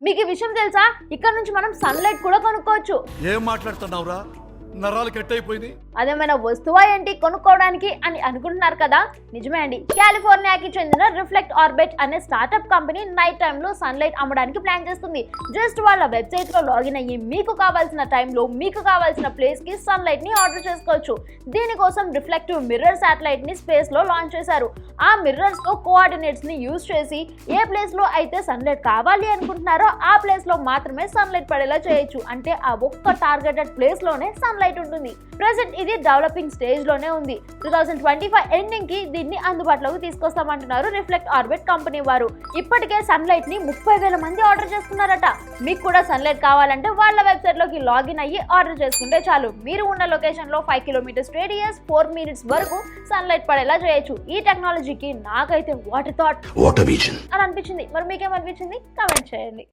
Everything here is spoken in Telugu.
మీకు ఈ విషయం తెలుసా? ఇక్కడ నుంచి మనం సన్లైట్ కూడా కొనుక్కోవచ్చు. ఏం మాట్లాడుతున్నావురా? నరాలు కట్ అయిపోయింది. అదేమైనా వస్తువా ఏంటి కొనుక్కోవడానికి అని అనుకుంటున్నారు కదా? నిజమే అండి. కాలిఫోర్నియాకి చెందిన రిఫ్లెక్ట్ ఆర్బిట్ అనే స్టార్ట్అప్ కంపెనీ నైట్ టైంలో సన్లైట్ అమ్మడానికి ప్లాన్ చేస్తుంది. జస్ట్ వాళ్ళ వెబ్సైట్ లో లాగిన్ అయ్యి మీకు కావాల్సిన టైంలో మీకు కావాల్సిన ప్లేస్ కి సన్లైట్ ని ఆర్డర్ చేసుకోవచ్చు. దీనికోసం రిఫ్లెక్టివ్ మిర్రర్ శాటిలైట్ ని స్పేస్ లో లాంచ్ చేశారు. ఆ మిర్రర్స్ తో కోఆర్డినేట్స్ ని యూజ్ చేసి ఏ ప్లేస్ లో అయితే సన్లైట్ కావాలి అనుకుంటున్నారో ఆ ప్లేస్ లో మాత్రమే సన్లైట్ పడేలా చేయొచ్చు. అంటే ఆ ఒక్క టార్గెటెడ్ ప్లేస్ లోనే సన్లైట్ ఉంటుంది. ప్రెజెంట్ ఇది డెవలపింగ్ స్టేజ్ లోనే ఉంది. 2025 ఎండింగ్ కి దీన్ని అందుబాటులోకి తీసుకొస్తామంటున్నారు రిఫ్లెక్ట్ ఆర్బిట్ కంపెనీ వారు. ఇప్పటికే సన్లైట్ ని 30,000 మంది ఆర్డర్ చేసుకున్నారట. మీకు కూడా సన్లైట్ కావాలంటే వాళ్ళ వెబ్సైట్ లోకి లాగిన్ అయ్యి ఆర్డర్ చేసుకుంటే చాలు. మీరు ఉన్న లొకేషన్ లో 5 కిలోమీటర్స్ రేడియస్ 4 మినిట్స్ వరకు సన్లైట్ పడేలా చేయొచ్చు. ఈ టెక్నాలజీకి నాకైతే వాట్ థాట్ అని అనిపించింది. మరి మీకేమనిపించింది? కామెంట్ చేయండి.